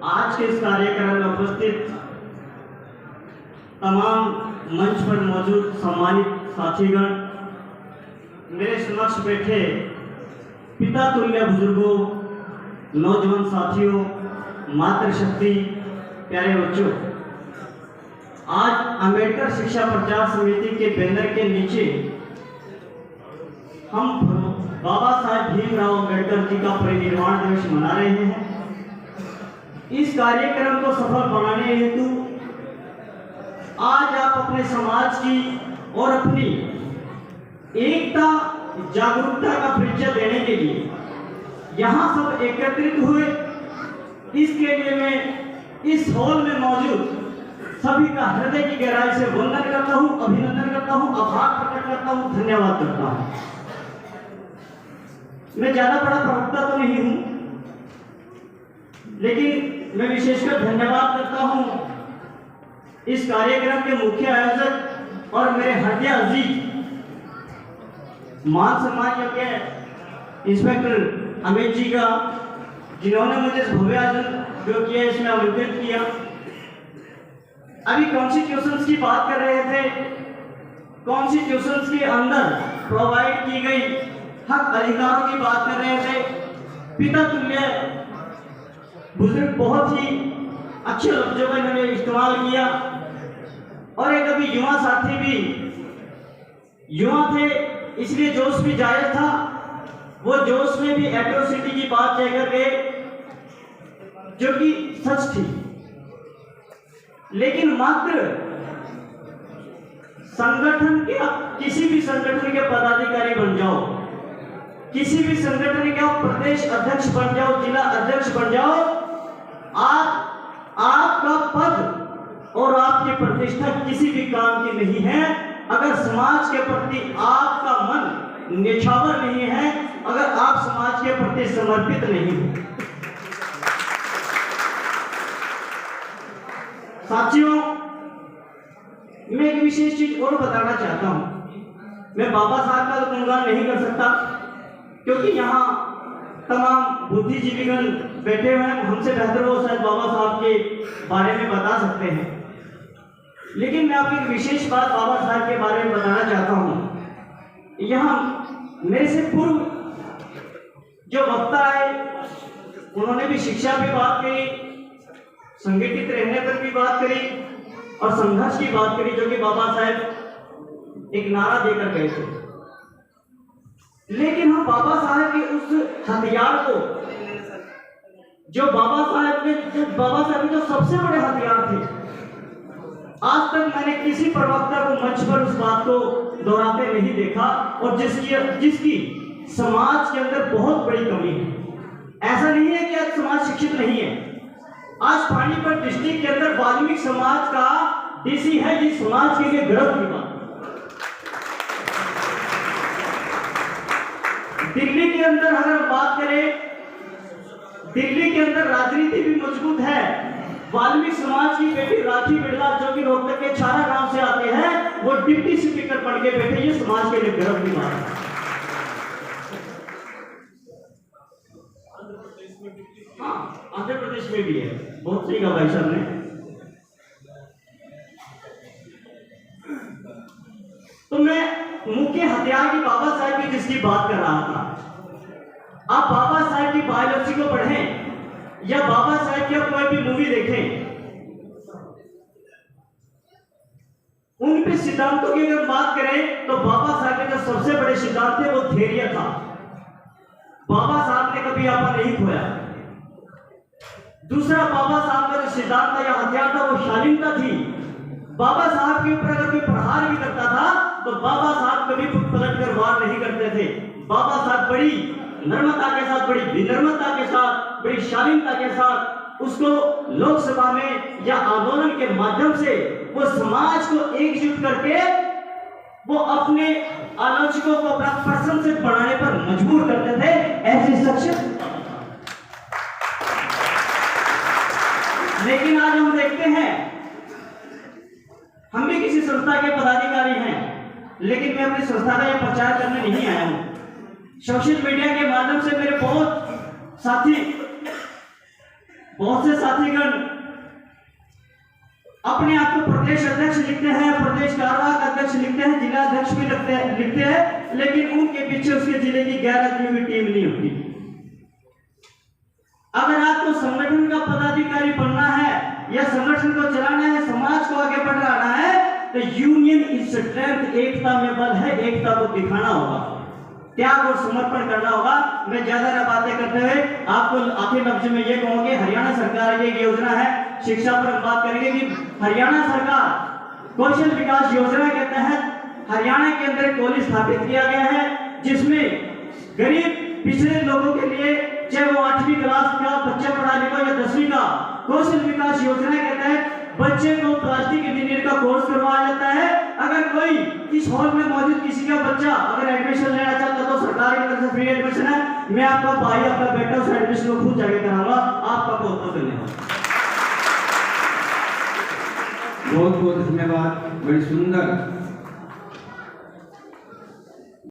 आज के इस कार्यक्रम में उपस्थित तमाम मंच पर मौजूद सम्मानित साथीगण, मेरे समक्ष बैठे पिता तुल्य बुजुर्गों, नौजवान साथियों, मातृशक्ति, प्यारे बच्चों, आज अंबेडकर शिक्षा प्रचार समिति के बैनर के नीचे हम बाबा साहेब भीमराव अंबेडकर जी का परिनिर्वाण दिवस मना रहे हैं। इस कार्यक्रम को सफल बनाने हेतु आज आप अपने समाज की और अपनी एकता जागरूकता का परिचय देने के लिए यहाँ सब एकत्रित हुए। इसके लिए मैं इस हॉल में मौजूद सभी का हृदय की गहराई से वंदन करता हूँ, अभिनंदन करता हूँ, आभार प्रकट करता हूँ, धन्यवाद करता हूँ। मैं ज्यादा बड़ा प्रवक्ता तो नहीं हूं, लेकिन मैं विशेषकर धन्यवाद करता हूं इस कार्यक्रम के मुख्य आयोजक और मेरे हृदय अजीज मान सम्मान योग्य इंस्पेक्टर अमित जी का, जिन्होंने मुझे इस भव्य आयोजन जो किया इसमें आमंत्रित किया। अभी कॉन्स्टिट्यूशंस की बात कर रहे थे। कॉन्स्टिट्यूशंस के अंदर प्रोवाइड की गई हक अधिकारों की बात कर रहे थे। पिता तुल्य बुजुर्ग बहुत ही अच्छे लफ्जों का इन्होंने इस्तेमाल किया। और एक अभी युवा साथी भी युवा थे, इसलिए जोश भी जायज था। वो जोश में भी एट्रोसिटी की बात कहकर गए, जो कि सच थी। लेकिन मात्र संगठन के, किसी भी संगठन के पदाधिकारी बन जाओ, किसी भी संगठन के प्रदेश अध्यक्ष बन जाओ, जिला अध्यक्ष बन जाओ, आपका पद और आपकी प्रतिष्ठा किसी भी काम की नहीं है अगर समाज के प्रति आपका मन निछावर नहीं है, अगर आप समाज के प्रति समर्पित नहीं हो। साथियों, मैं एक विशेष चीज और बताना चाहता हूं। मैं बाबा साहब का गुणगान नहीं कर सकता क्योंकि यहाँ तमाम बुद्धिजीवीगण बैठे हुए हैं, हमसे बेहतर वो शायद बाबा साहब के बारे में बता सकते हैं। लेकिन मैं आपको एक विशेष बात बाबा साहब के बारे में बताना चाहता हूँ। यहाँ मेरे से पूर्व जो वक्ता आए, उन्होंने भी शिक्षा पे बात करी, संगठित रहने पर भी बात करी और संघर्ष की बात करी, जो कि बाबा साहब एक नारा देकर गए थे। लेकिन हम बाबा साहब के उस हथियार को, जो बाबा साहब के जो सबसे बड़े हथियार थे, आज तक मैंने किसी प्रवक्ता को मंच पर उस बात को दोहराते नहीं देखा, और जिसकी समाज के अंदर बहुत बड़ी कमी है। ऐसा नहीं है कि आज समाज शिक्षित नहीं है। आज पानीपत डिस्ट्रिक्ट के अंदर वाल्मीकि समाज का डीसी है, जिस समाज के लिए गर्व की बात। दिल्ली के अंदर अगर हम बात करें, दिल्ली के अंदर राजनीति भी मजबूत है। वाल्मीकि समाज की बेटी राखी बिरला, जो कि रोहतक के छारा गांव से आते हैं, वो डिप्टी स्पीकर बन के बैठे, ये समाज के लिए गर्व की बात है। हाँ, आंध्र प्रदेश में भी है। बहुत सही कहा भाई साहब ने। तो मैं मुख्य हथियार की बाबा साहब की जिसकी बात कर रहा था, आप बाबा साहब की बायोलॉजी को पढ़ें या बाबा साहब की कोई भी मूवी देखें, उनके सिद्धांतों की अगर बात करें तो बाबा साहब के जो सबसे बड़े सिद्धांत थे वो धैर्य था। बाबा साहब ने कभी आपा नहीं खोया। दूसरा, बाबा साहब का जो सिद्धांत था या हथियार था वो शालीनता थी। बाबा साहब के ऊपर अगर कोई प्रहार भी करता था तो बाबा साहब कभी पलट कर वार नहीं करते थे। बाबा साहब बड़ी नम्रता के साथ, बड़ी विनम्रता के साथ, बड़ी शालीनता के साथ उसको लोकसभा में या आंदोलन के माध्यम से वो समाज को एकजुट करके वो अपने आलोचकों को अपना प्रशंसित बनाने पर मजबूर करते थे। ऐसी शख्सियत। लेकिन आज हम देखते हैं, हम भी किसी संस्था के पदाधिकारी हैं, लेकिन मैं अपनी संस्था का यह प्रचार करने नहीं आया हूं। सोशल मीडिया के माध्यम से मेरे बहुत साथी बहुत से साथीगण अपने आप को प्रदेश अध्यक्ष लिखते हैं, प्रदेश कार्यवाहक अध्यक्ष लिखते हैं, जिला अध्यक्ष भी लिखते हैं, लेकिन उनके पीछे उसके जिले की 11 आदमी की टीम नहीं होती। अगर आपको संगठन का पदाधिकारी बनना है या संगठन को चलाना है, समाज को आगे बढ़ाना है, तो यूनियन इज स्ट्रेंथ, एकता में बल है, एकता को दिखाना होगा, त्याग और समर्पण करना होगा। मैं ज्यादा न बातें करते हुए आपको आखिर लफ्ज में ये कहूंगी, हरियाणा सरकार की एक योजना है, शिक्षा पर हम बात करेंगे कि हरियाणा सरकार कौशल विकास योजना के तहत हरियाणा के अंदर कॉलेज स्थापित किया गया है, जिसमें गरीब पिछड़े लोगों के लिए, चाहे वो 8वीं क्लास का बच्चा पढ़ा लिखा या 10वीं का, कौशल विकास योजना के तहत बच्चे को प्लास्टिक इंजीनियर का कोर्स करवाया जाता है। अगर कोई इस हॉल में मौजूद किसी का बच्चा अगर एडमिशन लेना चाहता है तो सरकार की तरफ से फ्री एडमिशन है। मैं आपका भाई, आपका बेटा उस एडमिशन को खुद जाके कराऊंगा। आपका बहुत बहुत धन्यवाद। बहुत बहुत धन्यवाद। बड़ी सुंदर